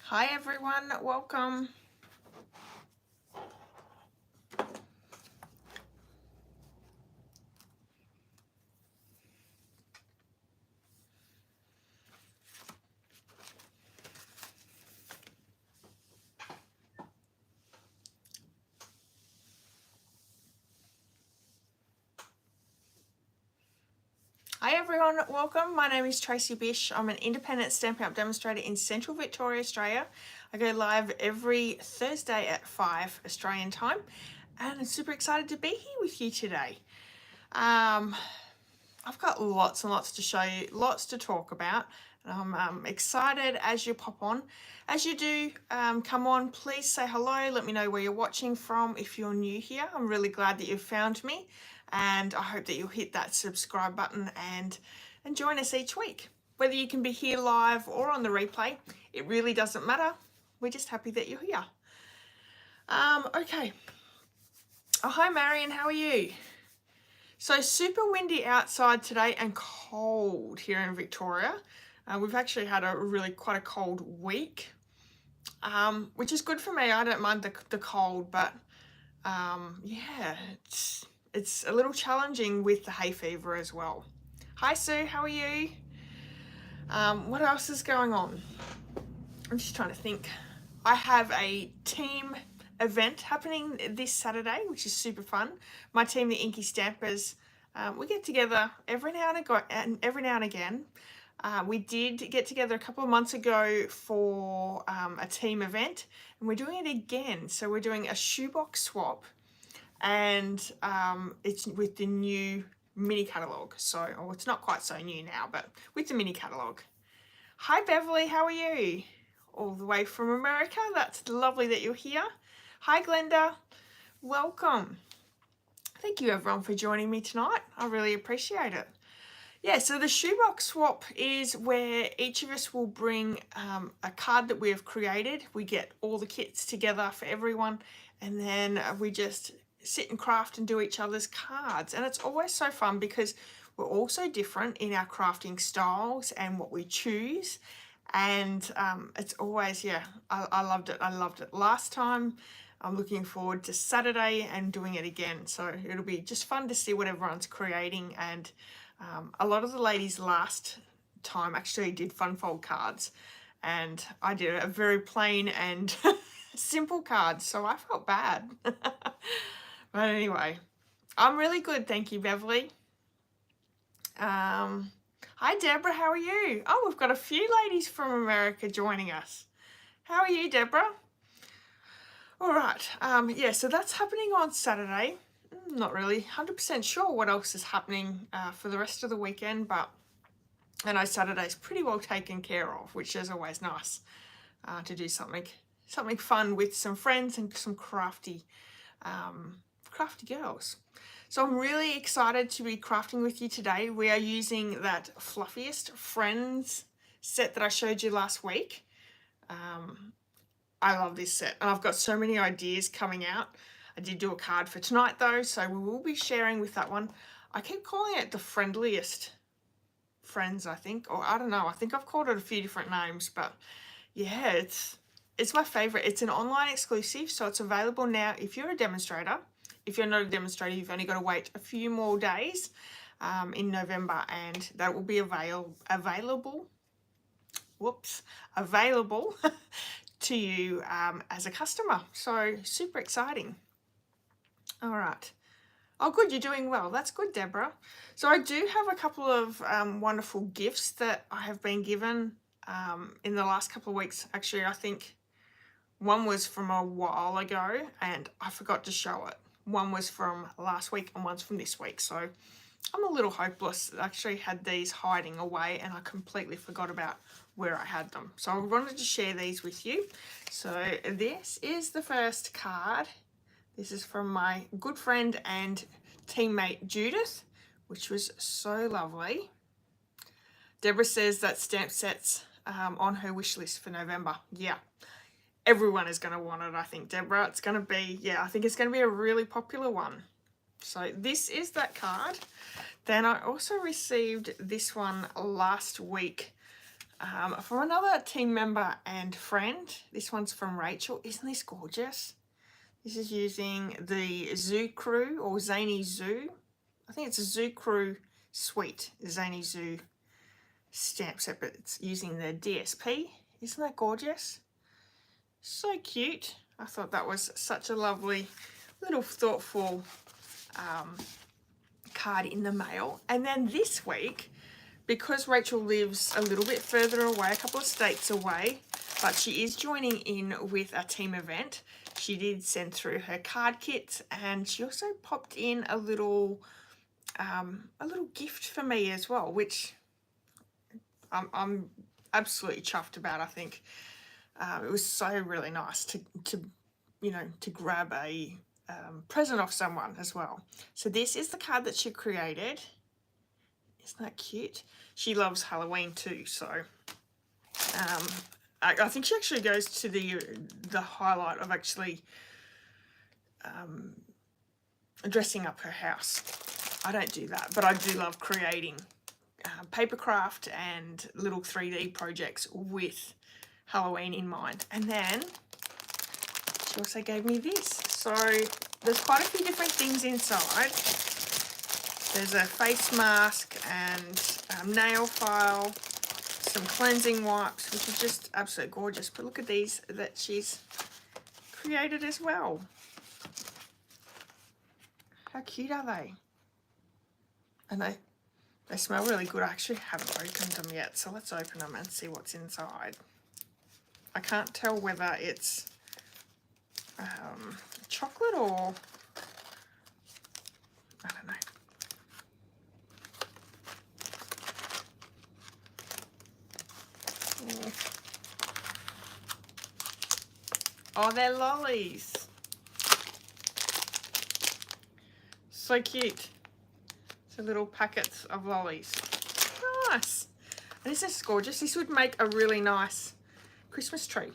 Hi everyone, welcome. Hi everyone, welcome. My name is Tracy.bish. I'm an independent Stampin' Up! Demonstrator in Central Victoria, Australia. I go live every Thursday at 5 Australian time, and I'm super excited to be here with you today. I've got lots and lots to show you, lots to talk about. I'm excited as you pop on. As you do come on, please say hello. Let me know where you're watching from if you're new here. I'm really glad that you've found me, and I hope that you'll hit that subscribe button and join us each week. Whether you can be here live or on the replay, it really doesn't matter. We're just happy that you're here. Okay. Oh, hi Marion, how are you? So super windy outside today and cold here in Victoria. We've actually had quite a cold week, which is good for me. I don't mind the cold, but yeah, it's a little challenging with the hay fever as well. Hi Sue, how are you? What else is going on? I'm just trying to think. I have a team event happening this Saturday, which is super fun. My team, the INKY Stampers, we get together every now and again. We did get together a couple of months ago for a team event, and we're doing it again. So we're doing a shoebox swap, and it's with the new mini catalogue. So, it's not quite so new now, but with the mini catalogue. Hi Beverly, how are you? All the way from America. That's lovely that you're here. Hi Glenda, welcome. Thank you everyone for joining me tonight. I really appreciate it. Yeah, so the shoebox swap is where each of us will bring a card that we have created. We get all the kits together for everyone, and then we just sit and craft and do each other's cards. And it's always so fun because we're all so different in our crafting styles and what we choose. And it's always, yeah, I loved it. I loved it last time. I'm looking forward to Saturday and doing it again. So it'll be just fun to see what everyone's creating. And a lot of the ladies last time actually did fun fold cards, and I did a very plain and simple card, so I felt bad. But anyway, I'm really good, thank you, Beverly. Hi Deborah, how are you? Oh, we've got a few ladies from America joining us. How are you, Deborah? All right, yeah, so that's happening on Saturday. Not really 100% sure what else is happening for the rest of the weekend, but I know Saturday's pretty well taken care of, which is always nice to do something fun with some friends and some crafty girls. So I'm really excited to be crafting with you today. We are using that Fluffiest Friends set that I showed you last week. I love this set, and I've got so many ideas coming out. I did do a card for tonight though, so we will be sharing with that one. I keep calling it the Friendliest Friends, I think, or I don't know. I think I've called it a few different names, but yeah, it's my favorite. It's an online exclusive, so it's available now if you're a demonstrator. If you're not a demonstrator, you've only got to wait a few more days in November, and that will be available to you as a customer. So super exciting. All right. Oh, good, you're doing well. That's good, Deborah. So I do have a couple of wonderful gifts that I have been given in the last couple of weeks. Actually, I think one was from a while ago and I forgot to show it. One was from last week and one's from this week. So I'm a little hopeless. I actually had these hiding away and I completely forgot about where I had them. So I wanted to share these with you. So this is the first card. This is from my good friend and teammate Judith, which was so lovely. Deborah says that stamp set's on her wish list for November. Yeah, everyone is going to want it, I think, Deborah. It's going to be, yeah, I think it's going to be a really popular one. So this is that card. Then I also received this one last week. From another team member and friend. This one's from Rachel. Isn't this gorgeous? This is using the Zoo Crew or Zany Zoo. I think it's a Zoo Crew Suite, Zany Zoo stamp set, but it's using the DSP. Isn't that gorgeous? So cute. I thought that was such a lovely little thoughtful card in the mail. And then this week, because Rachel lives a little bit further away, a couple of states away, but she is joining in with a team event, she did send through her card kit, and she also popped in a little gift for me as well, which I'm absolutely chuffed about. I think it was so really nice to grab a present off someone as well. So this is the card that she created. Isn't that cute? She loves Halloween too, so I think she actually goes to the highlight of actually dressing up her house. I don't do that, but I do love creating papercraft and little 3D projects with Halloween in mind. And then she also gave me this. So there's quite a few different things inside. There's a face mask and nail file, some cleansing wipes, which is just absolutely gorgeous. But look at these that she's created as well. How cute are they? And they smell really good. I actually haven't opened them yet, so let's open them and see what's inside. I can't tell whether it's chocolate or I don't know. Oh, they're lollies. So cute. So little packets of lollies. Nice. And this is gorgeous. This would make a really nice Christmas tree.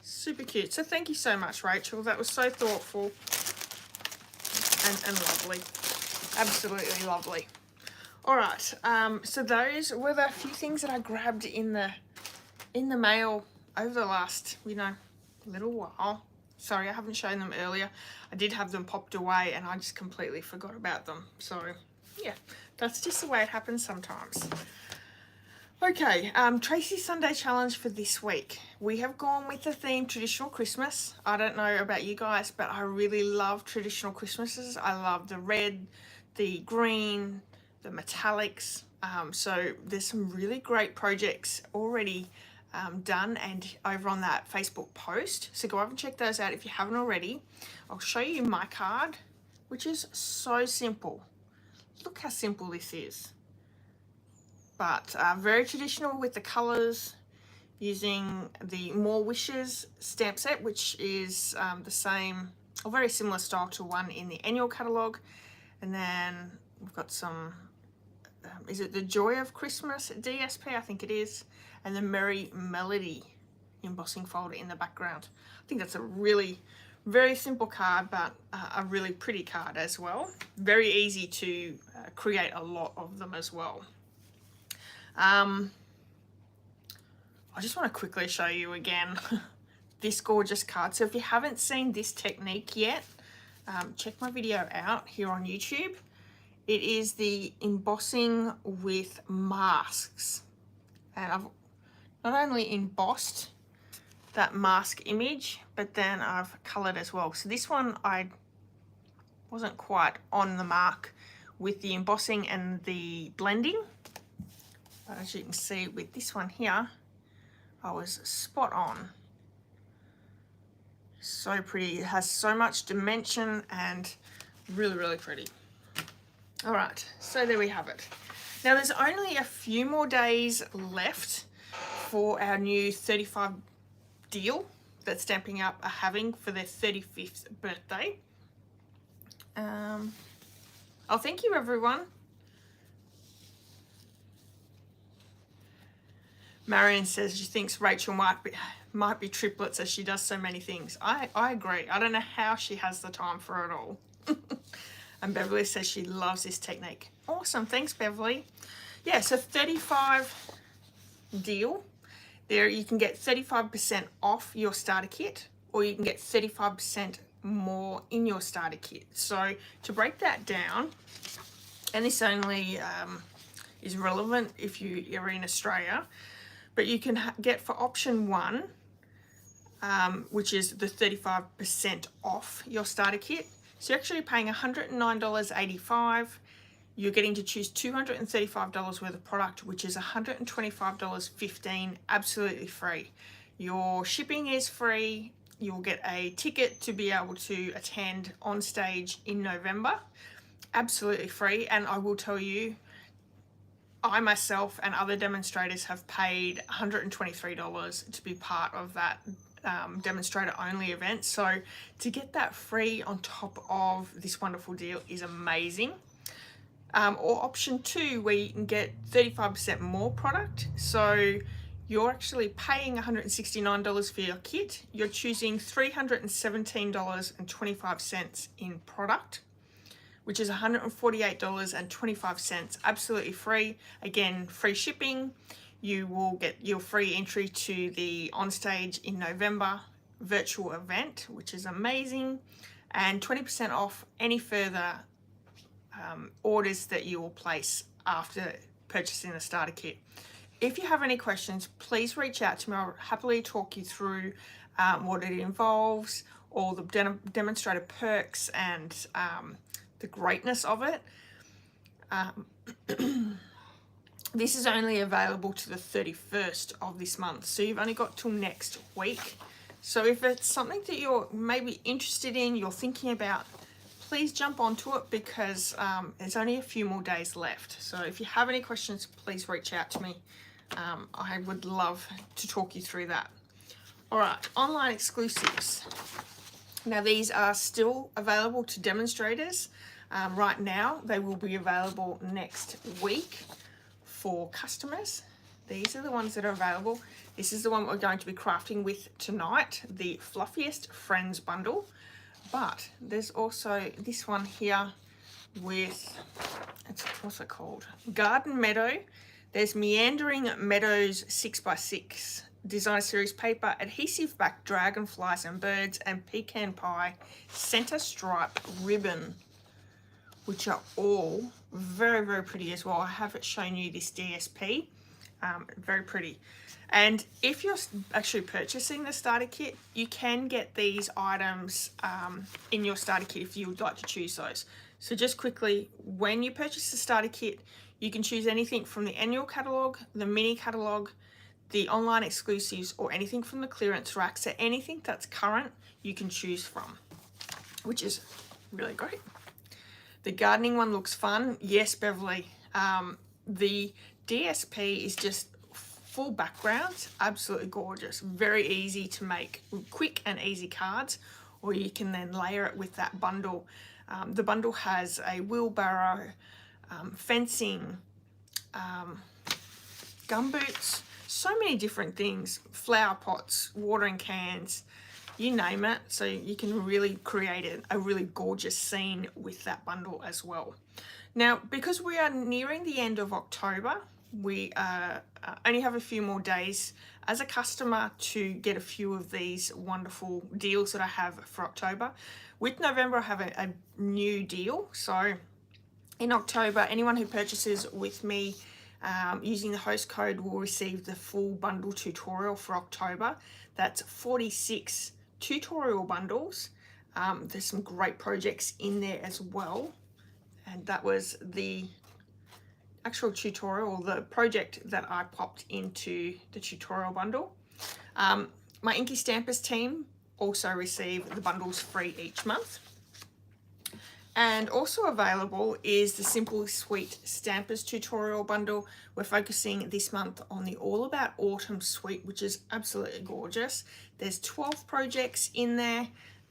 Super cute. So thank you so much, Rachel. That was so thoughtful and lovely. Absolutely lovely. All right. So those were the few things that I grabbed in the mail over the last, little while. Sorry, I haven't shown them earlier. I did have them popped away and I just completely forgot about them. So yeah, that's just the way it happens sometimes. Okay, Tracy's Sunday challenge for this week. We have gone with the theme traditional Christmas. I don't know about you guys, but I really love traditional Christmases. I love the red, the green, the metallics. So there's some really great projects already done and over on that Facebook post. So go over and check those out if you haven't already. I'll show you my card, which is so simple. Look how simple this is. But very traditional with the colours, using the More Wishes stamp set, which is the same or very similar style to one in the annual catalogue. And then we've got some, is it the Joy of Christmas DSP? I think it is. And the Merry Melody embossing folder in the background. I think that's a really very simple card, but a really pretty card as well. Very easy to create a lot of them as well. I just want to quickly show you again this gorgeous card. So if you haven't seen this technique yet, check my video out here on YouTube. It is the embossing with masks. And I've not only embossed that mask image, but then I've coloured as well. So this one I wasn't quite on the mark with the embossing and the blending. But as you can see with this one here, I was spot on. So pretty. It has so much dimension and really, really pretty. All right, so there we have it. Now there's only a few more days left for our new 35 deal that Stampin' Up are having for their 35th birthday. Oh, thank you everyone. Marion says she thinks Rachel might be triplets as she does so many things. I agree. I don't know how she has the time for it all. And Beverly says she loves this technique. Awesome. Thanks, Beverly. Yeah, so 35 deal. There you can get 35% off your starter kit, or you can get 35% more in your starter kit. So to break that down, and this only is relevant if you are in Australia, but you can get for option 1, which is the 35% off your starter kit. So you're actually paying $109.85. You're getting to choose $235 worth of product, which is $125.15, absolutely free. Your shipping is free. You'll get a ticket to be able to attend on stage in November, absolutely free. And I will tell you, I myself and other demonstrators have paid $123 to be part of that demonstrator only event. So to get that free on top of this wonderful deal is amazing. Or option 2, where you can get 35% more product. So you're actually paying $169 for your kit. You're choosing $317.25 in product, which is $148.25, absolutely free. Again, free shipping. You will get your free entry to the onstage in November virtual event, which is amazing, and 20% off any further orders that you will place after purchasing the starter kit. If you have any questions, please reach out to me. I'll happily talk you through what it involves, all the demonstrator perks, and the greatness of it. This is only available to the 31st of this month, so you've only got till next week. So if it's something that you're maybe interested in, you're thinking about, please jump onto it, because there's only a few more days left. So if you have any questions, please reach out to me. I would love to talk you through that. All right, online exclusives. Now these are still available to demonstrators. Right now, they will be available next week for customers. These are the ones that are available. This is the one we're going to be crafting with tonight, the Fluffiest Friends bundle. But there's also this one here with, what's it called? Garden Meadow. There's Meandering Meadows 6x6 design series paper, adhesive back dragonflies and birds, and pecan pie center stripe ribbon, which are all very, very pretty as well. I haven't shown you this DSP, very pretty. And if you're actually purchasing the starter kit, you can get these items in your starter kit if you would like to choose those. So just quickly, when you purchase the starter kit, you can choose anything from the annual catalogue, the mini catalogue, the online exclusives, or anything from the clearance rack. So anything that's current, you can choose from, which is really great. The gardening one looks fun. Yes, Beverly. The DSP is just full backgrounds, absolutely gorgeous, very easy to make, quick and easy cards, or you can then layer it with that bundle. The bundle has a wheelbarrow, fencing, gumboots, so many different things, flower pots, watering cans, you name it. So you can really create a really gorgeous scene with that bundle as well. Now, because we are nearing the end of October, we only have a few more days as a customer to get a few of these wonderful deals that I have for October. With November, I have a new deal. So in October, anyone who purchases with me using the host code will receive the full bundle tutorial for October. That's 46 tutorial bundles. There's some great projects in there as well. And that was the actual tutorial, the project that I popped into the tutorial bundle. My INKY Stampers team also receive the bundles free each month. And also available is the Simple Sweet Stampers tutorial bundle. We're focusing this month on the All About Autumn suite, which is absolutely gorgeous. There's 12 projects in there.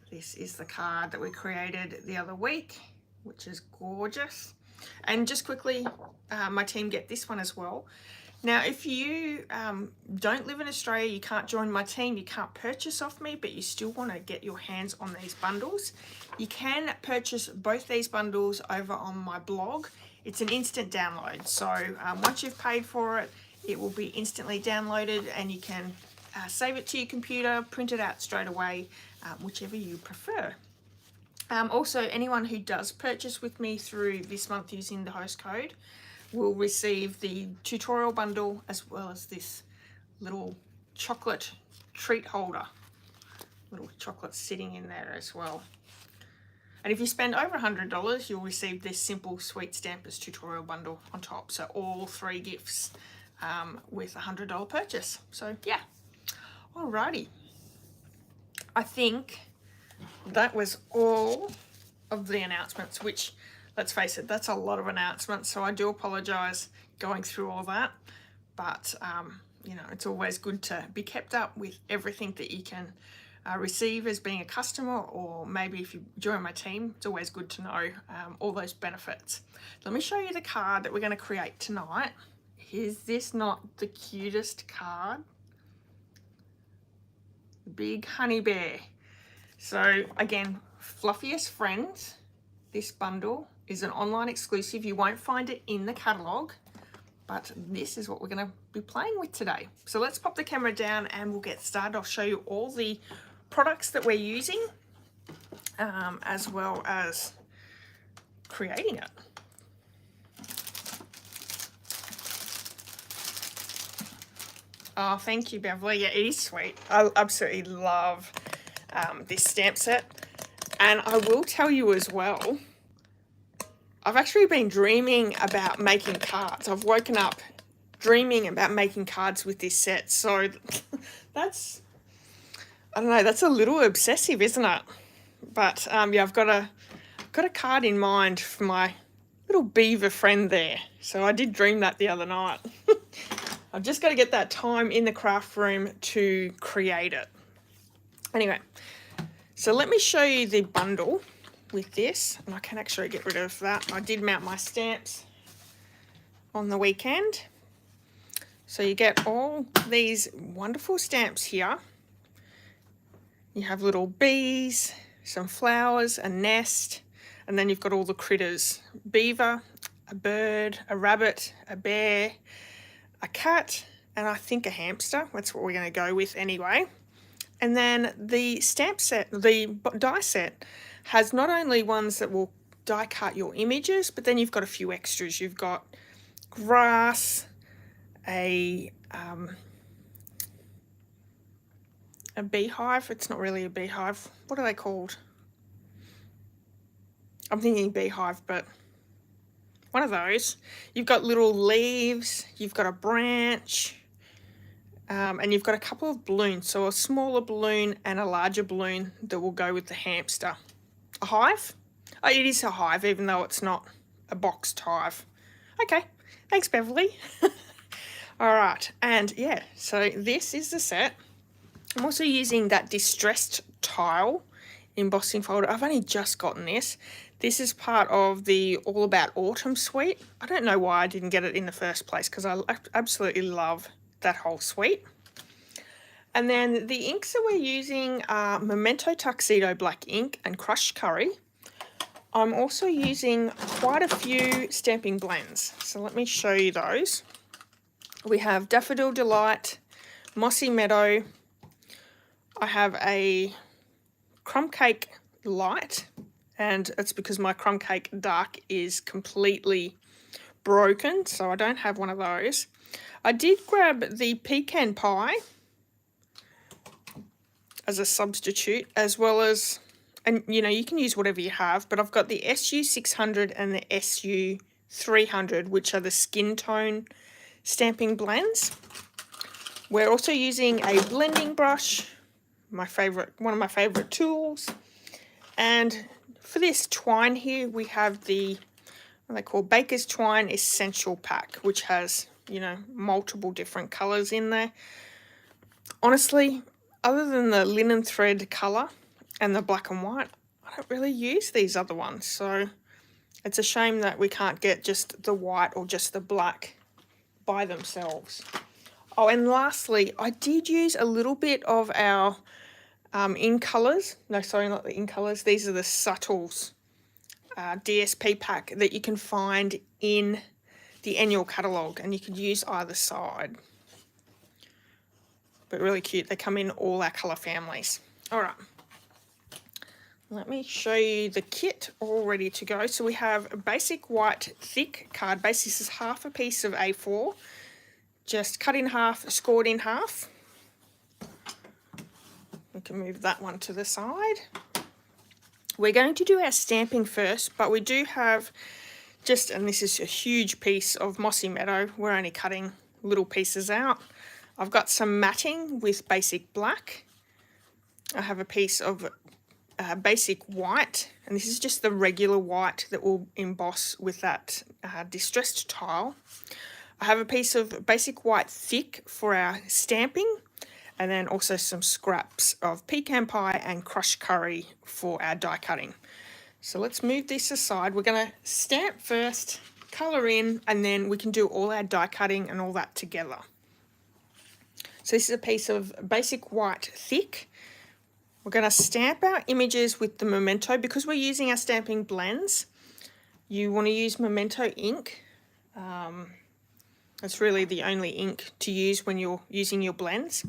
This is the card that we created the other week, which is gorgeous. And just quickly, my team get this one as well. Now, if you don't live in Australia, you can't join my team, you can't purchase off me, but you still want to get your hands on these bundles, you can purchase both these bundles over on my blog. It's an instant download. So once you've paid for it, it will be instantly downloaded and you can save it to your computer, print it out straight away, whichever you prefer. Also, anyone who does purchase with me through this month using the host code will receive the tutorial bundle as well as this little chocolate treat holder, little chocolate sitting in there as well. And if you spend over $100, you'll receive this simple sweet stampers tutorial bundle on top. So all 3 gifts with a $100 purchase. So yeah, alrighty. I think that was all of the announcements, which, let's face it, that's a lot of announcements. So I do apologize going through all that, but you know, it's always good to be kept up with everything that you can receive as being a customer, or maybe if you join my team, it's always good to know all those benefits. Let me show you the card that we're going to create tonight. Is this not the cutest card? Big honey bear. So again, Fluffiest Friends, this bundle is an online exclusive. You won't find it in the catalogue, but this is what we're going to be playing with today. So let's pop the camera down and we'll get started. I'll show you all the products that we're using, as well as creating it. Oh, thank you, Beverly. Yeah, it is sweet. I absolutely love this stamp set. And I will tell you as well, I've actually been dreaming about making cards. I've woken up dreaming about making cards with this set. So that's, I don't know, that's a little obsessive, isn't it? But yeah, I've got a card in mind for my little beaver friend there. So I did dream that the other night. I've just got to get that time in the craft room to create it. Anyway, so let me show you the bundle with this, and I can actually get rid of that. I did mount my stamps on the weekend. So you get all these wonderful stamps here. You have little bees, some flowers, a nest, and then you've got all the critters. Beaver, a bird, a rabbit, a bear, a cat, and I think a hamster. That's what we're going to go with anyway. And then the stamp set, the die set, has not only ones that will die cut your images, but then you've got a few extras. You've got grass, a beehive. It's not really a beehive. What are they called? I'm thinking beehive, but one of those. You've got little leaves, you've got a branch, and you've got a couple of balloons. So a smaller balloon and a larger balloon that will go with the hamster. A hive? Oh, it is a hive, even though it's not a boxed hive. Okay, thanks, Beverly. All right, and yeah, so this is the set. I'm also using that distressed tile embossing folder. I've only just gotten this. This is part of the All About Autumn suite. I don't know why I didn't get it in the first place, because I absolutely love that whole suite. And then the inks that we're using are Memento Tuxedo Black ink and Crushed Curry. I'm also using quite a few stamping blends. So let me show you those. We have Daffodil Delight, Mossy Meadow. I have a Crumb Cake Light, and it's because my Crumb Cake Dark is completely broken, so I don't have one of those. I did grab the Pecan Pie as a substitute, as well as, and you know, you can use whatever you have, but I've got the SU600 and the SU300, which are the skin tone stamping blends. We're also using a blending brush, one of my favorite tools. And for this twine here, we have the, what they call Baker's Twine Essential Pack, which has, you know, multiple different colors in there. Honestly, other than the linen thread color and the black and white, I don't really use these other ones. So it's a shame that we can't get just the white or just the black by themselves. Oh, and lastly, I did use a little bit of our in colors. No, sorry, not the in colors. These are the Subtles DSP pack that you can find in the annual catalogue, and you could use either side. But really cute. They come in all our colour families. All right. Let me show you the kit all ready to go. So we have a basic white thick card base. This is half a piece of A4, just cut in half, scored in half. We can move that one to the side. We're going to do our stamping first, but we do have just, and this is a huge piece of Mossy Meadow. We're only cutting little pieces out. I've got some matting with basic black. I have a piece of basic white, and this is just the regular white that will emboss with that distressed tile. I have a piece of basic white thick for our stamping, and then also some scraps of pecan pie and crushed curry for our die cutting. So let's move this aside. We're going to stamp first, colour in, and then we can do all our die cutting and all that together. So this is a piece of basic white thick. We're going to stamp our images with the Memento. Because we're using our stamping blends, you want to use Memento ink. That's really the only ink to use when you're using your blends.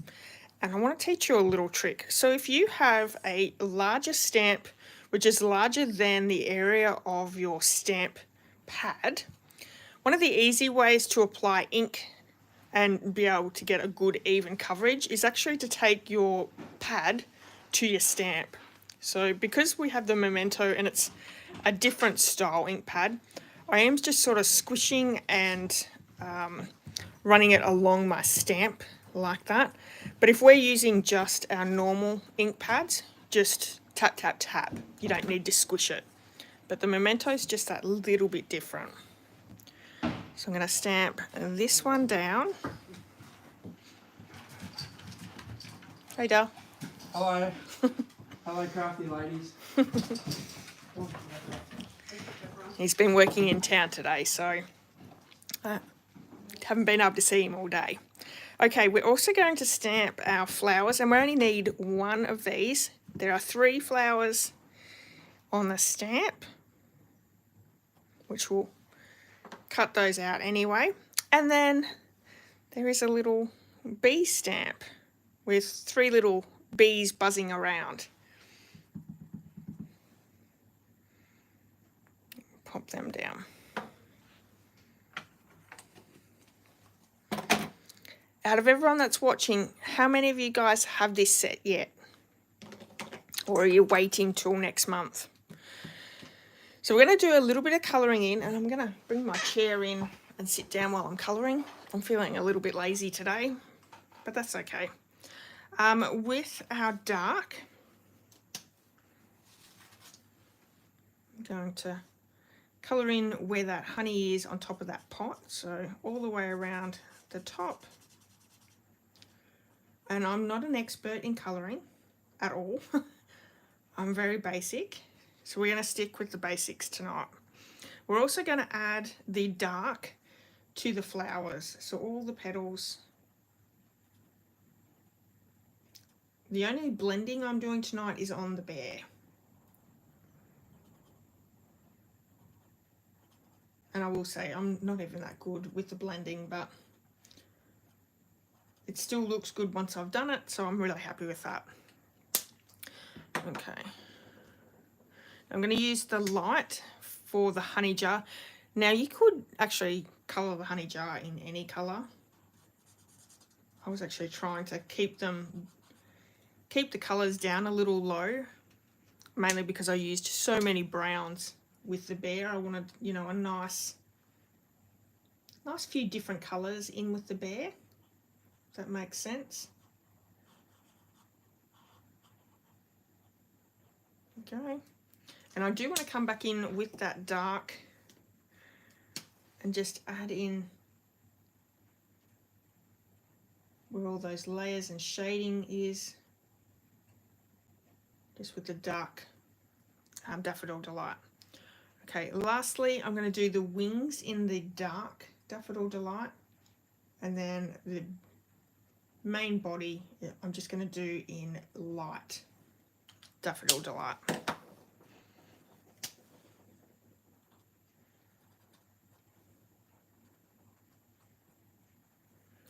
And I want to teach you a little trick. So if you have a larger stamp, which is larger than the area of your stamp pad, one of the easy ways to apply ink and be able to get a good even coverage is actually to take your pad to your stamp. So because we have the Memento and it's a different style ink pad, I am just sort of squishing and running it along my stamp like that. But if we're using just our normal ink pads, just tap, tap, tap. You don't need to squish it. But the Memento is just that little bit different. So I'm going to stamp this one down. Hey, Dale. Hello. Hello, crafty ladies. He's been working in town today, so haven't been able to see him all day. Okay, we're also going to stamp our flowers, and we only need one of these. There are 3 flowers on the stamp, which will cut those out anyway. And then there is a little bee stamp with 3 little bees buzzing around. Pop them down. Out of everyone that's watching, how many of you guys have this set yet? Or are you waiting till next month? So we're going to do a little bit of colouring in, and I'm going to bring my chair in and sit down while I'm colouring. I'm feeling a little bit lazy today, but that's okay. With our dark, I'm going to colour in where that honey is on top of that pot, so all the way around the top. And I'm not an expert in colouring at all. I'm very basic, so we're going to stick with the basics tonight. We're also going to add the dark to the flowers, so all the petals. The only blending I'm doing tonight is on the bear. And I will say I'm not even that good with the blending, but it still looks good once I've done it, so I'm really happy with that. Okay. I'm going to use the light for the honey jar. Now you could actually colour the honey jar in any colour. I was actually trying to keep the colours down a little low, mainly because I used so many browns with the bear. I wanted, you know, a nice few different colours in with the bear. If that makes sense. Okay. And I do want to come back in with that dark and just add in where all those layers and shading is, just with the dark Daffodil Delight. Okay, lastly, I'm going to do the wings in the dark Daffodil Delight, and then the main body I'm just going to do in light Daffodil Delight.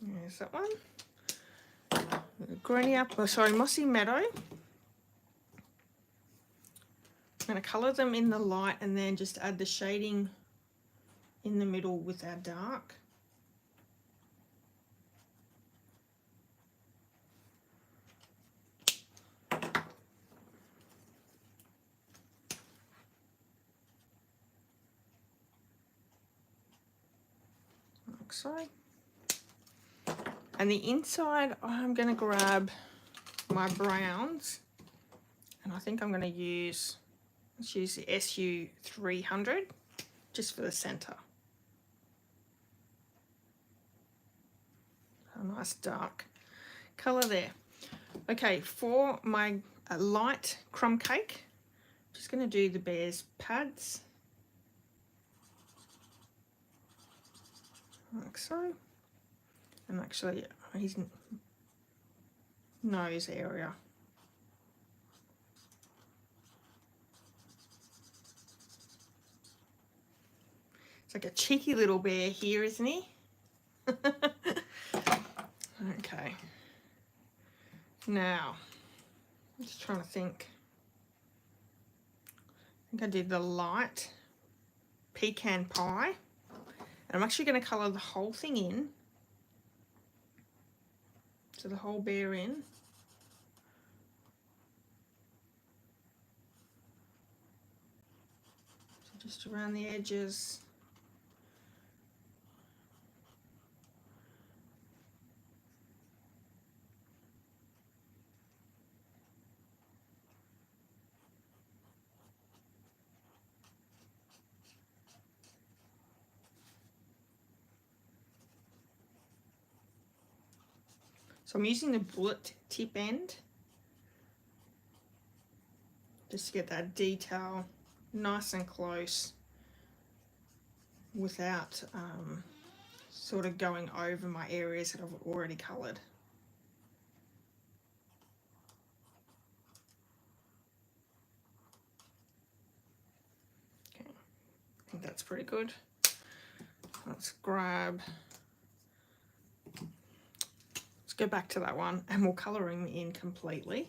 There's that one. Greeny apple, sorry, mossy meadow. I'm going to colour them in the light and then just add the shading in the middle with our dark. Like so. And the inside, I'm going to grab my browns, and I think I'm going to use, let's use the SU 300 just for the center. A nice dark color there. Okay, for my light crumb cake, I'm just going to do the bear's pads like so, and actually his nose area. It's like a cheeky little bear here, isn't he? Okay. Now, I'm just trying to think. I think I did the light pecan pie. And I'm actually going to colour the whole thing in. So the whole bear in. So just around the edges. So I'm using the bullet tip end just to get that detail nice and close without sort of going over my areas that I've already coloured. Okay, I think that's pretty good. Let's go back to that one and we'll colour him in completely.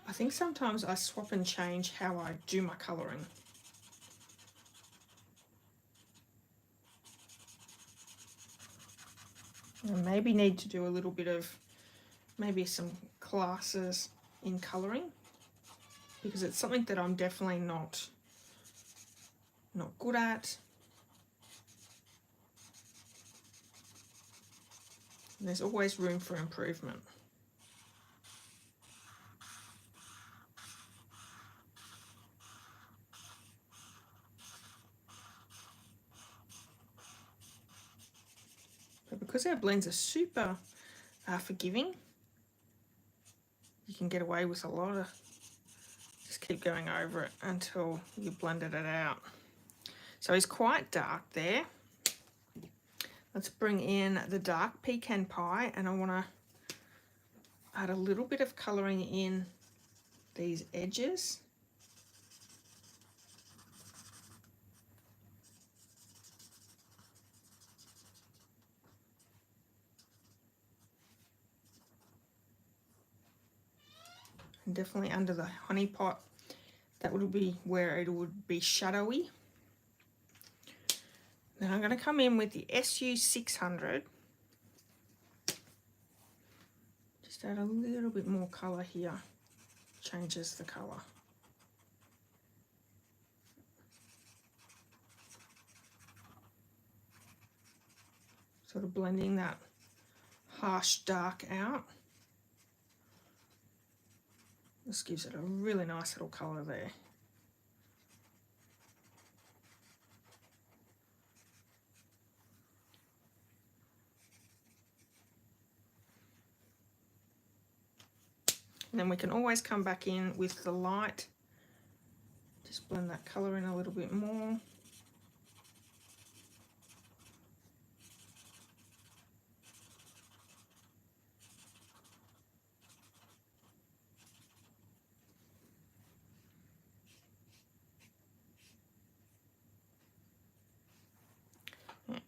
I think sometimes I swap and change how I do my colouring. I maybe need to do a little bit of maybe some classes in colouring, because it's something that I'm definitely not good at. And there's always room for improvement. But because our blends are super forgiving, you can get away with a lot of, just keep going over it until you blended it out. So he's quite dark there. Let's bring in the dark pecan pie, and I want to add a little bit of colouring in these edges. And definitely under the honey pot, that would be where it would be shadowy. Then I'm going to come in with the SU 600. Just add a little bit more colour here, changes the colour. Sort of blending that harsh dark out. This gives it a really nice little colour there. And then we can always come back in with the light. Just blend that colour in a little bit more.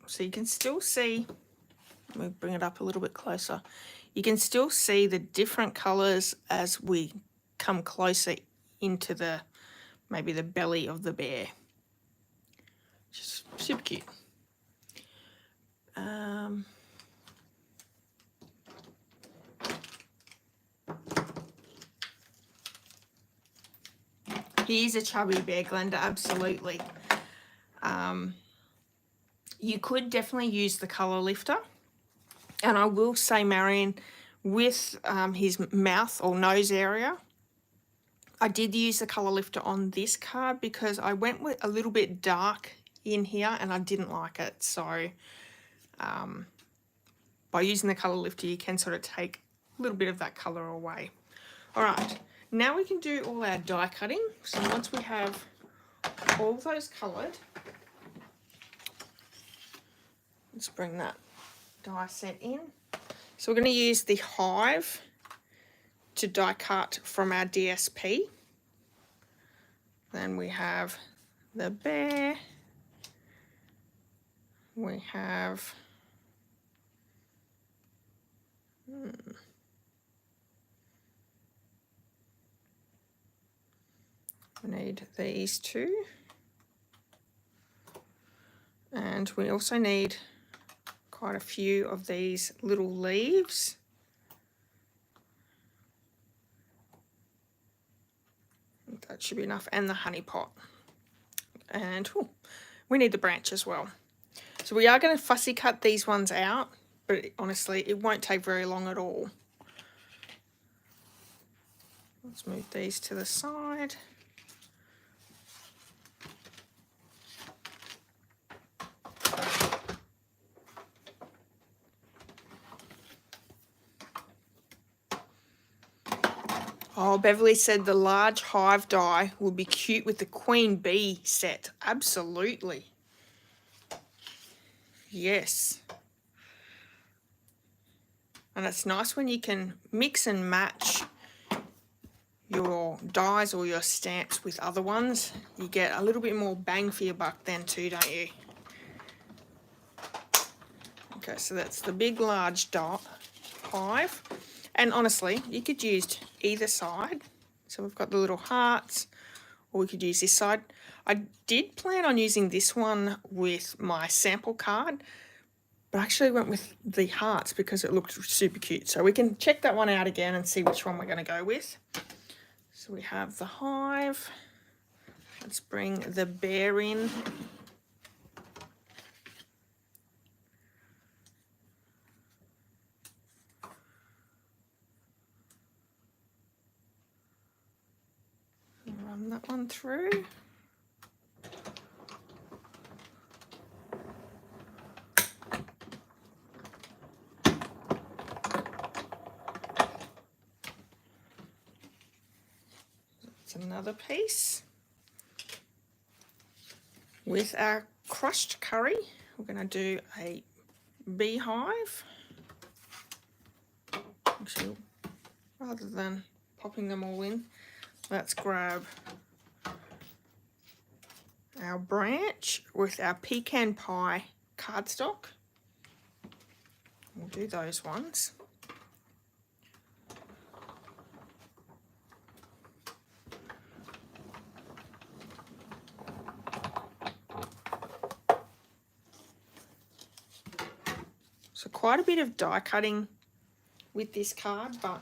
So you can still see, let me bring it up a little bit closer. You can still see the different colours as we come closer into the, maybe the belly of the bear. Just super cute. He is a chubby bear, Glenda, absolutely. You could definitely use the colour lifter. And I will say, Marion, with his mouth or nose area, I did use the colour lifter on this card because I went with a little bit dark in here and I didn't like it. So by using the colour lifter, you can sort of take a little bit of that colour away. All right, now we can do all our die cutting. So once we have all those coloured, let's bring that die set in. So we're going to use the hive to die cut from our DSP. Then we have the bear. We have we need these two. And we also need quite a few of these little leaves. That should be enough. And the honey pot. And we need the branch as well. So we are going to fussy cut these ones out, but honestly, it won't take very long at all. Let's move these to the side. Oh, Beverly said the large hive die would be cute with the queen bee set. Absolutely. Yes. And it's nice when you can mix and match your dies or your stamps with other ones. You get a little bit more bang for your buck then too, don't you? Okay, so that's the big large dot hive. And honestly, you could use either side. So we've got the little hearts, or we could use this side. I did plan on using this one with my sample card, but I actually went with the hearts because it looked super cute. So we can check that one out again and see which one we're going to go with. So we have the hive. Let's bring the bear in. Run that one through. That's another piece. With our crushed curry, we're going to do a beehive. Actually, rather than popping them all in, let's grab our branch with our pecan pie cardstock. We'll do those ones. So quite a bit of die cutting with this card, but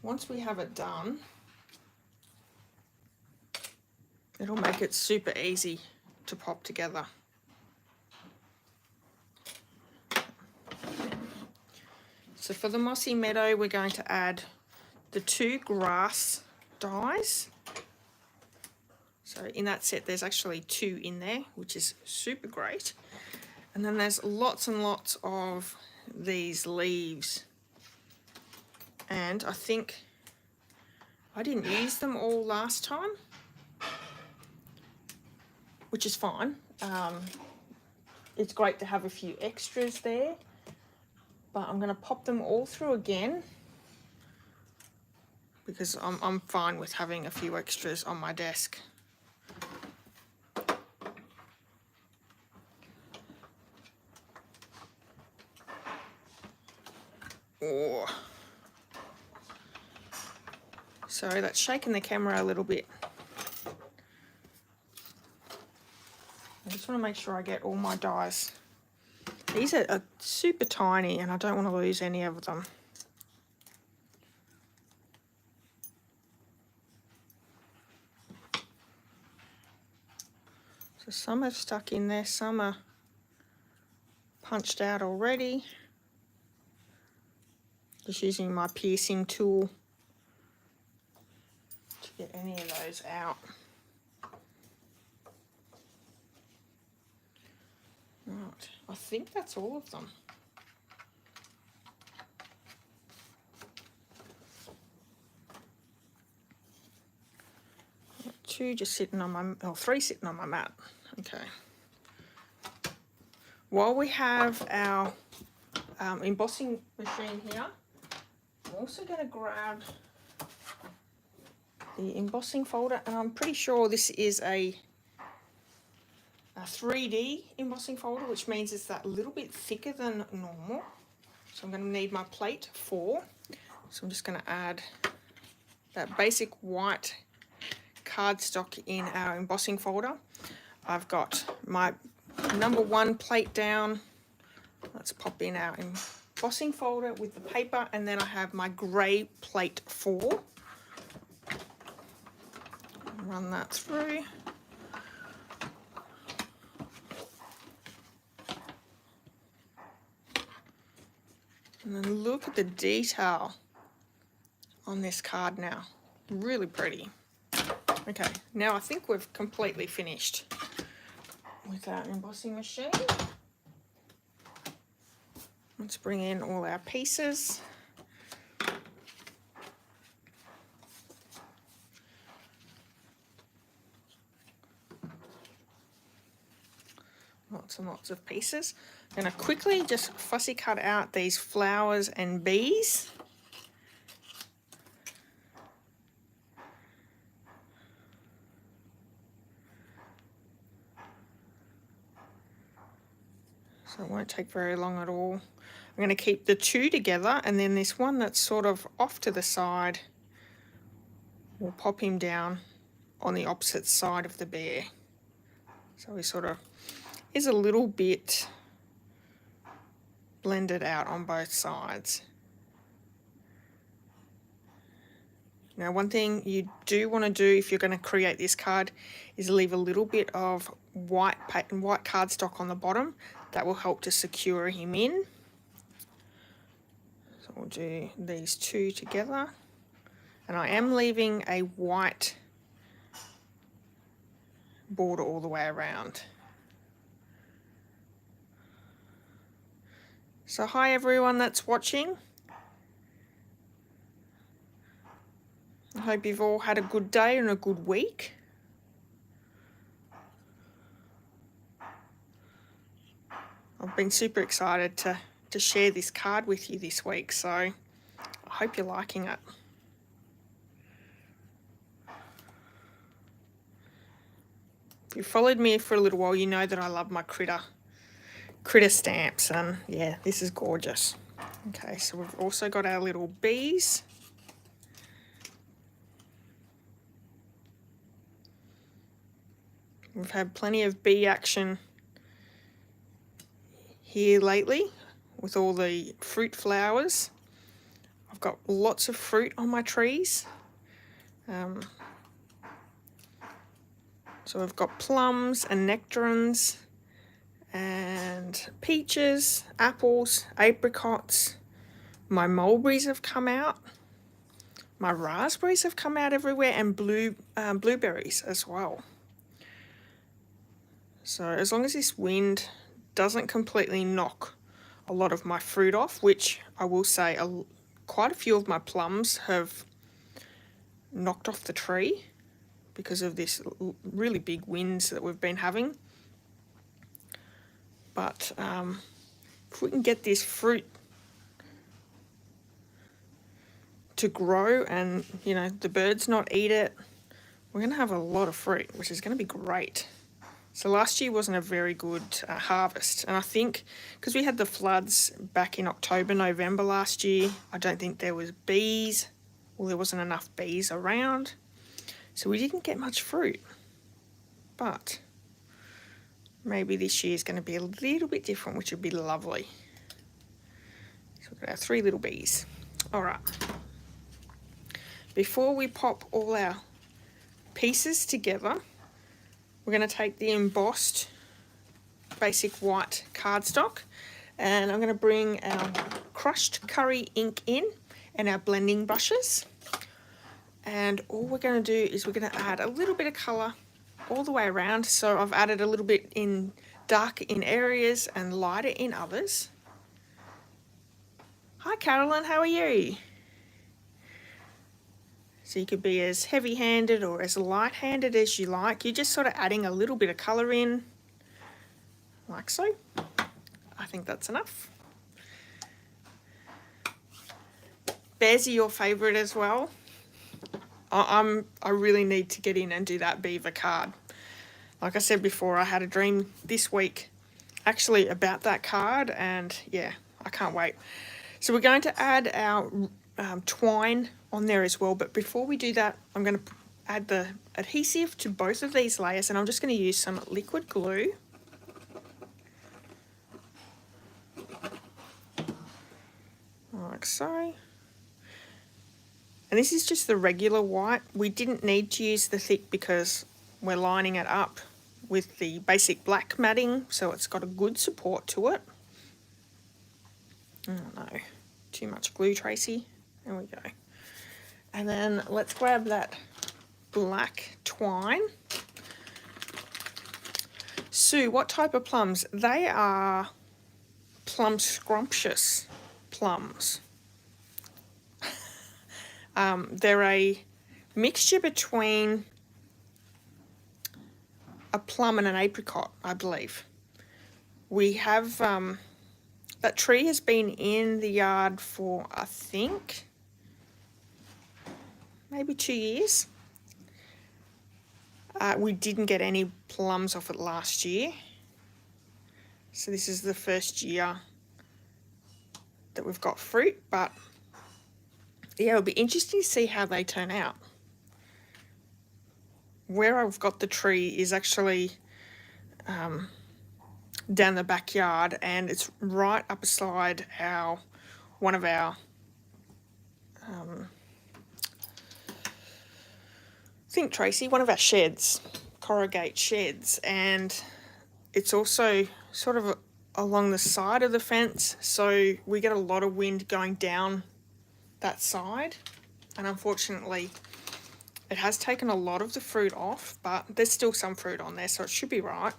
once we have it done, it'll make it super easy to pop together. So for the mossy meadow, we're going to add the 2 grass dies. So in that set, there's actually 2 in there, which is super great. And then there's lots and lots of these leaves. And I think I didn't use them all last time, which is fine. It's great to have a few extras there, but I'm going to pop them all through again because I'm fine with having a few extras on my desk. Oh. Sorry, that's shaking the camera a little bit. I just want to make sure I get all my dies. These are super tiny and I don't want to lose any of them. So some have stuck in there, some are punched out already. Just using my piercing tool to get any of those out. Right, I think that's all of them. Two just sitting on my, or three sitting on my mat. Okay. While we have our embossing machine here, I'm also going to grab the embossing folder, and I'm pretty sure this is a 3D embossing folder, which means it's that little bit thicker than normal. So I'm going to need my plate 4. So I'm just going to add that basic white cardstock in our embossing folder. I've got my number 1 plate down. Let's pop in our embossing folder with the paper, and then I have my grey plate 4. Run that through. And then look at the detail on this card now. Really pretty. Okay, now I think we've completely finished with our embossing machine. Let's bring in all our pieces. Lots and lots of pieces. I'm going to quickly just fussy cut out these flowers and bees. So it won't take very long at all. I'm going to keep the 2 together, and then this one that's sort of off to the side, we'll pop him down on the opposite side of the bear. So he sort of is a little bit blended out on both sides. Now, one thing you do want to do if you're going to create this card is leave a little bit of white cardstock on the bottom. That will help to secure him in. So we'll do these 2 together. And I am leaving a white border all the way around. So hi everyone that's watching. I hope you've all had a good day and a good week. I've been super excited to share this card with you this week, so I hope you're liking it. If you've followed me for a little while, you know that I love my critter stamps, and yeah, this is gorgeous. Okay, so we've also got our little bees. We've had plenty of bee action here lately with all the fruit flowers. I've got lots of fruit on my trees. So we've got plums and nectarines and peaches, apples, apricots. My mulberries have come out. My raspberries have come out everywhere, and blueberries as well. So as long as this wind doesn't completely knock a lot of my fruit off, which I will say quite a few of my plums have knocked off the tree because of this really big winds that we've been having. But if we can get this fruit to grow and, the birds not eat it, we're going to have a lot of fruit, which is going to be great. So last year wasn't a very good harvest, and I think because we had the floods back in October, November last year, I don't think there was bees, well, there wasn't enough bees around, so we didn't get much fruit. But maybe this year is going to be a little bit different, which would be lovely. So we've got our 3 little bees. All right. Before we pop all our pieces together, we're going to take the embossed basic white cardstock, and I'm going to bring our crushed curry ink in and our blending brushes, and all we're going to do is we're going to add a little bit of colour all the way around. So I've added a little bit in dark in areas and lighter in others. Hi Carolyn, how are you? So you could be as heavy-handed or as light-handed as you like. You're just sort of adding a little bit of colour in, like so. I think that's enough. Bears are your favourite as well. I really need to get in and do that beaver card. Like I said before, I had a dream this week actually about that card, and yeah, I can't wait. So we're going to add our twine on there as well, but before we do that, I'm going to add the adhesive to both of these layers, and I'm just going to use some liquid glue. Like so. And this is just the regular white. We didn't need to use the thick because we're lining it up with the basic black matting, so it's got a good support to it. Oh no, too much glue, Tracy. There we go. And then let's grab that black twine. Sue, what type of plums? They are plum scrumptious plums. They're a mixture between a plum and an apricot, I believe. We have, that tree has been in the yard for, I think, maybe 2 years. We didn't get any plums off it last year. So this is the first year that we've got fruit, but yeah, it'll be interesting to see how they turn out. Where I've got the tree is actually down the backyard, and it's right up beside one of our think Tracy, one of our sheds, corrugate sheds, and it's also sort of along the side of the fence, so we get a lot of wind going down that side, and unfortunately it has taken a lot of the fruit off, but there's still some fruit on there, so it should be right.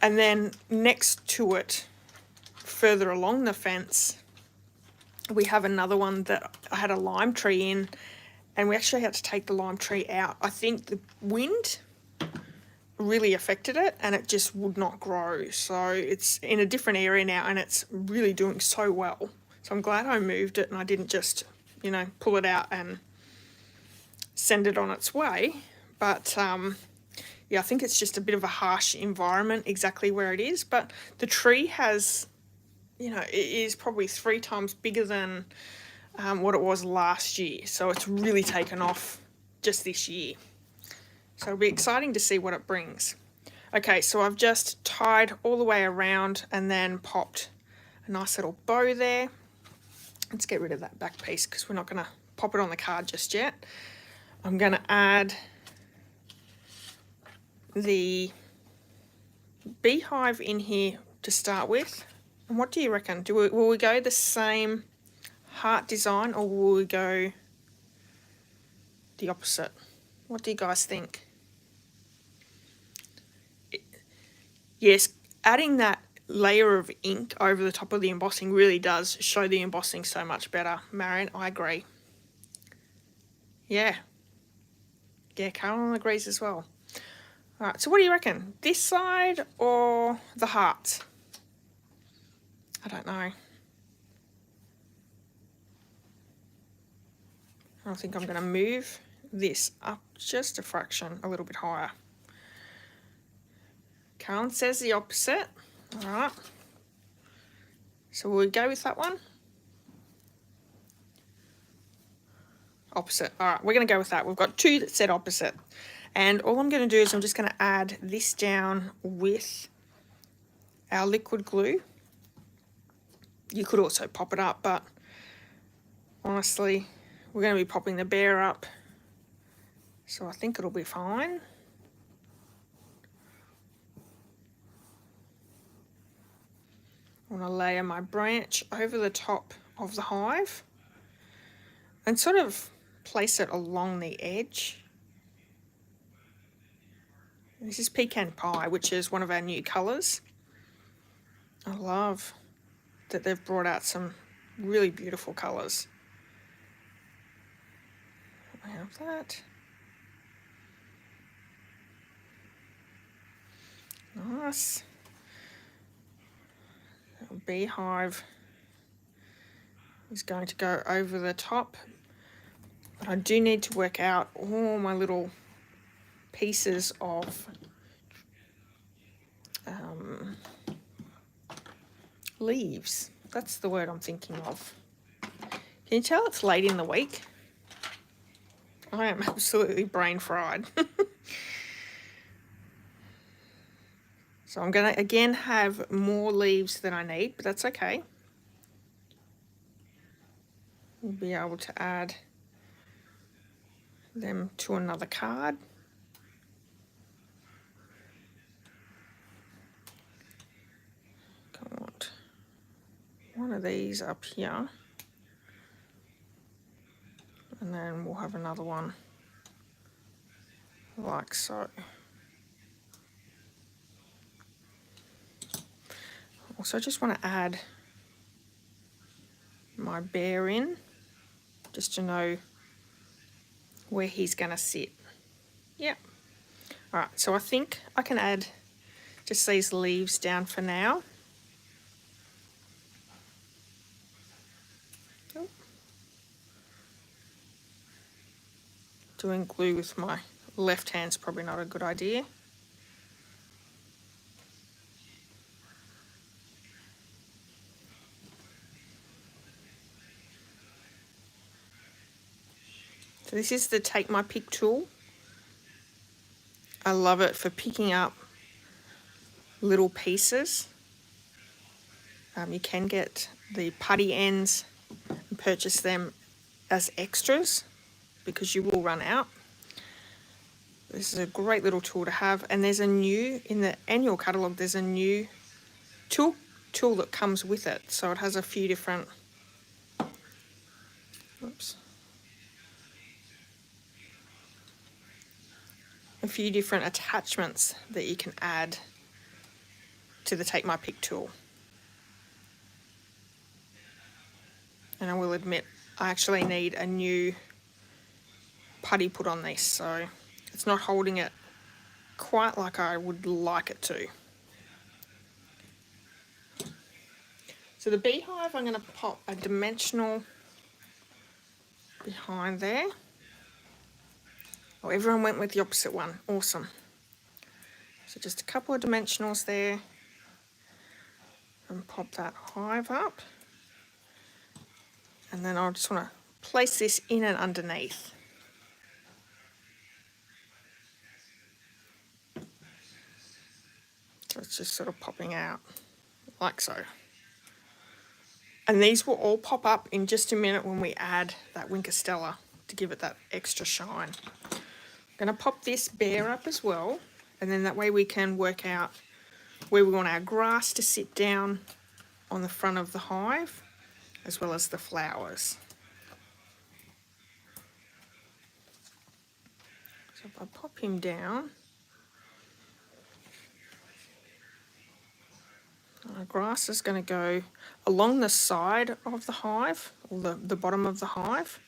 And then next to it, further along the fence, we have another one that I had a lime tree in, and we actually had to take the lime tree out. I think the wind really affected it and it just would not grow. So it's in a different area now and it's really doing so well. So I'm glad I moved it and I didn't just, pull it out and send it on its way. But yeah, I think it's just a bit of a harsh environment exactly where it is. But the tree has, it is probably 3 times bigger than what it was last year. So it's really taken off just this year. So it'll be exciting to see what it brings. Okay, so I've just tied all the way around and then popped a nice little bow there. Let's get rid of that back piece because we're not going to pop it on the card just yet. I'm going to add the beehive in here to start with. And what do you reckon? Will we go the same heart design or will we go the opposite? What do you guys think? Yes, adding that layer of ink over the top of the embossing really does show the embossing so much better. Marion, I agree. Yeah, Carolyn agrees as well. All right, so what do you reckon? This side or the heart? I don't know. I think I'm going to move this up just a fraction, a little bit higher. Carlin says the opposite. All right. So we'll go with that one. Opposite. All right, we're going to go with that. We've got two that said opposite. And all I'm going to do is I'm just going to add this down with our liquid glue. You could also pop it up, but honestly, we're going to be popping the bear up, so I think it'll be fine. I want to layer my branch over the top of the hive and sort of place it along the edge. This is Pecan Pie, which is one of our new colours. I love that they've brought out some really beautiful colours. I have that. Nice. A beehive is going to go over the top, but I do need to work out all my little pieces of leaves. That's the word I'm thinking of. Can you tell it's late in the week? I am absolutely brain fried. So I'm going to again have more leaves than I need, but that's okay. We'll be able to add them to another card. I want one of these up here, and then we'll have another one like so. Also, I just want to add my bear in, just to know where he's going to sit. Yep. All right, so I think I can add just these leaves down for now. Oh. Doing glue with my left hand's probably not a good idea. So this is the Take My Pick tool. I love it for picking up little pieces. You can get the putty ends and purchase them as extras because you will run out. This is a great little tool to have, and there's a new, in the annual catalogue, there's a new tool that comes with it. So it has a few different, a few different attachments that you can add to the Take My Pick tool. And I will admit, I actually need a new putty put on this, so it's not holding it quite like I would like it to. So the beehive, I'm going to pop a dimensional behind there. Oh, everyone went with the opposite one. Awesome. So just a couple of dimensionals there, and pop that hive up. And then I just want to place this in and underneath. So it's just sort of popping out like so. And these will all pop up in just a minute when we add that Winker Stella to give it that extra shine. I'm going to pop this bear up as well, and then that way we can work out where we want our grass to sit down on the front of the hive, as well as the flowers. So if I pop him down, our grass is going to go along the side of the hive, or the bottom of the hive,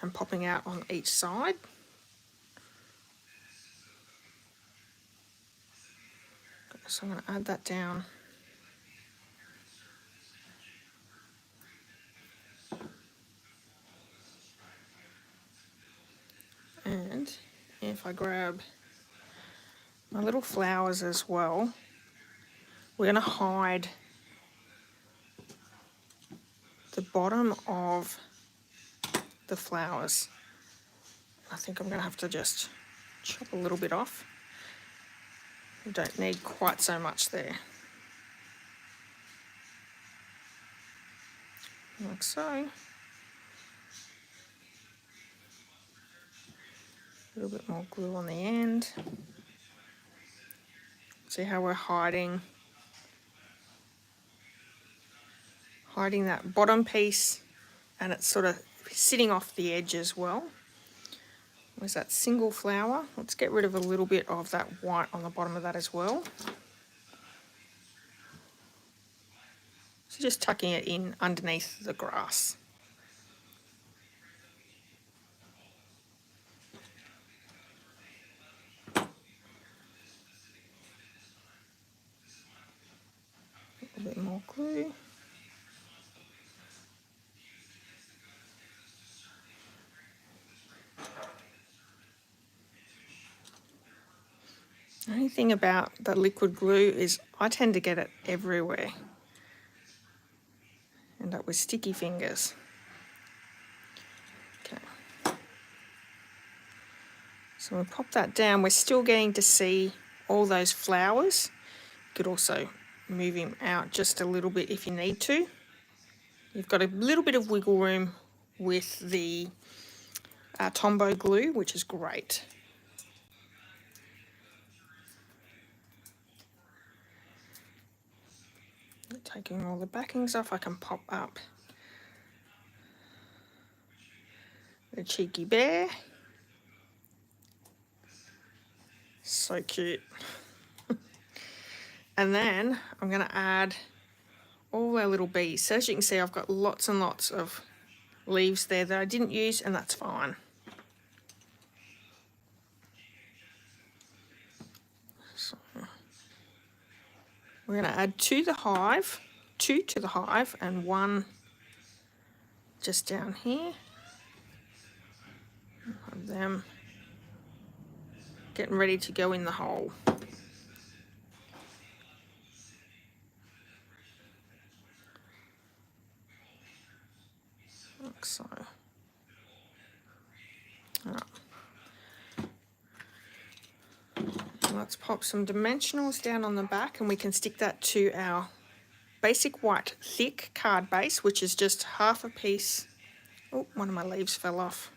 and popping out on each side. So I'm going to add that down. And if I grab my little flowers as well. We're going to hide the bottom of the flowers. I think I'm going to have to just chop a little bit off. We don't need quite so much there. Like so. A little bit more glue on the end. See how we're hiding that bottom piece, and it's sort of sitting off the edge as well. There's that single flower. Let's get rid of a little bit of that white on the bottom of that as well. So just tucking it in underneath the grass. A bit more glue. The only thing about the liquid glue is I tend to get it everywhere. End up with sticky fingers. Okay. So we'll pop that down. We're still getting to see all those flowers. You could also move him out just a little bit if you need to. You've got a little bit of wiggle room with the Tombow glue, which is great. Taking all the backings off, I can pop up the cheeky bear. So cute. And then I'm going to add all our little bees. So as you can see, I've got lots and lots of leaves there that I didn't use, and that's fine. So we're going to add two to the hive, and one just down here. Have them getting ready to go in the hole. Like so. All right. Let's pop some dimensionals down on the back, and we can stick that to our basic white thick card base, which is just half a piece. Oh, one of my leaves fell off.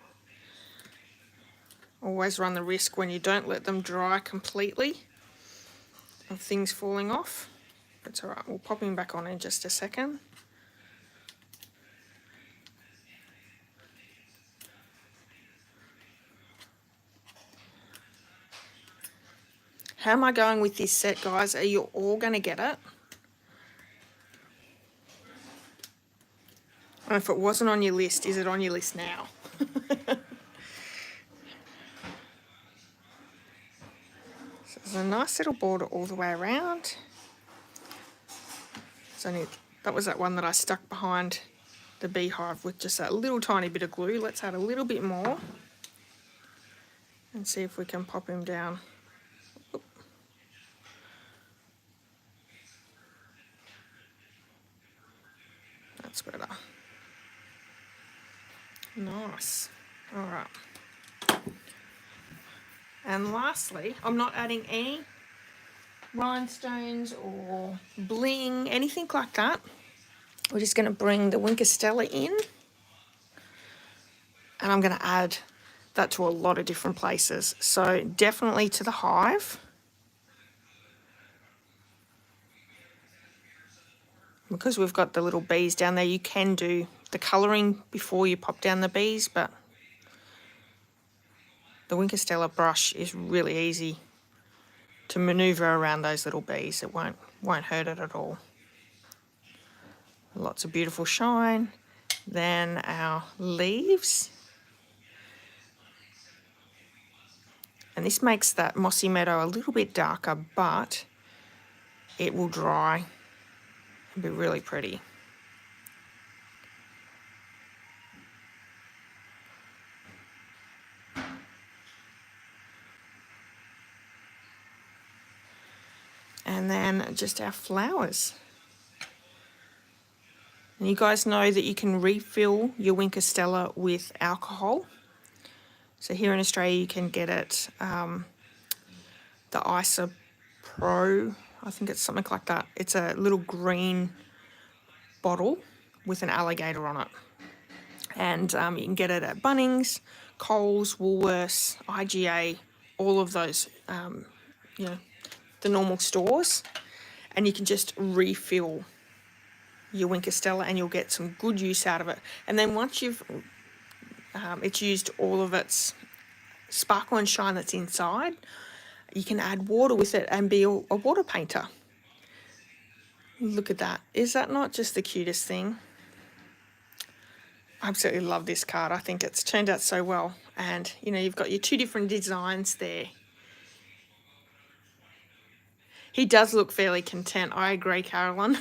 Always run the risk when you don't let them dry completely of things falling off. It's all right, we'll pop him back on in just a second. How am I going with this set, guys? Are you all going to get it? And if it wasn't on your list, is it on your list now? So there's a nice little border all the way around. That was that one that I stuck behind the beehive with just that little tiny bit of glue. Let's add a little bit more and see if we can pop him down. Oop. That's better. Nice. All right. And lastly, I'm not adding any rhinestones or bling, anything like that. We're just going to bring the INKY in, and I'm going to add that to a lot of different places. So definitely to the hive, because we've got the little bees down there. You can do the colouring before you pop down the bees, but the INKY brush is really easy to manoeuvre around those little bees. It won't hurt it at all. Lots of beautiful shine. Then our leaves. And this makes that mossy meadow a little bit darker, but it will dry and be really pretty. just our flowers. And you guys know that you can refill your Winker Stella with alcohol. So here in Australia you can get it, the Isa Pro, I think it's something like that. It's a little green bottle with an alligator on it. And you can get it at Bunnings, Coles, Woolworths, IGA, all of those, the normal stores. And you can just refill your Winker Stella and you'll get some good use out of it. And then once you've it's used all of its sparkle and shine that's inside, you can add water with it and be a water painter. Look at that. Is that not just the cutest thing? I absolutely love this card. I think it's turned out so well. And, you've got your two different designs there. He does look fairly content. I agree, Carolyn.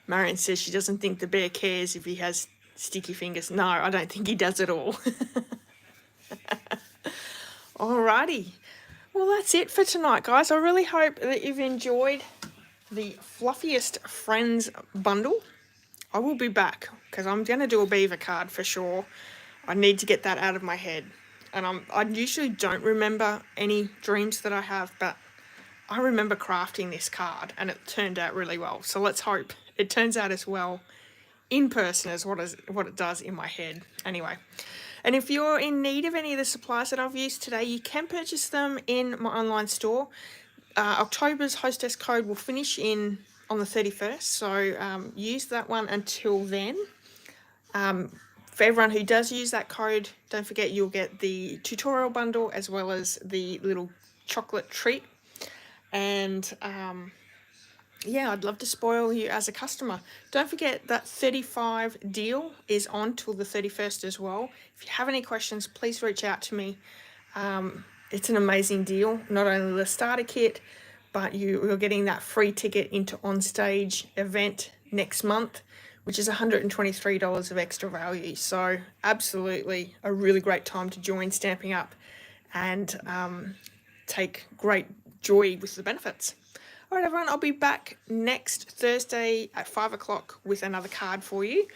Marion says she doesn't think the bear cares if he has sticky fingers. No, I don't think he does at all. Alrighty. Well, that's it for tonight, guys. I really hope that you've enjoyed the Fluffiest Friends bundle. I will be back because I'm going to do a beaver card for sure. I need to get that out of my head. And I usually don't remember any dreams that I have, but I remember crafting this card and it turned out really well. So let's hope it turns out as well in person as what it does in my head. Anyway, and if you're in need of any of the supplies that I've used today, you can purchase them in my online store. October's hostess code will finish on the 31st, so use that one until then. For everyone who does use that code, don't forget you'll get the tutorial bundle as well as the little chocolate treat. And yeah, I'd love to spoil you as a customer. Don't forget that 35 deal is on till the 31st as well. If you have any questions, please reach out to me. It's an amazing deal. Not only the starter kit, but you're getting that free ticket into On-Stage event next month, which is $123 of extra value. So absolutely a really great time to join Stamping Up and take great joy with the benefits. All right, everyone, I'll be back next Thursday at 5 o'clock with another card for you.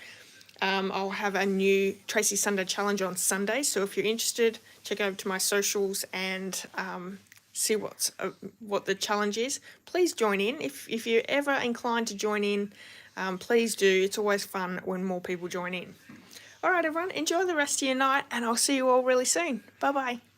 I'll have a new Tracy Sunday challenge on Sunday, so if you're interested, check over to my socials and see what the challenge is. Please join in. If you're ever inclined to join in, please do. It's always fun when more people join in. All right, everyone, enjoy the rest of your night, and I'll see you all really soon. Bye-bye.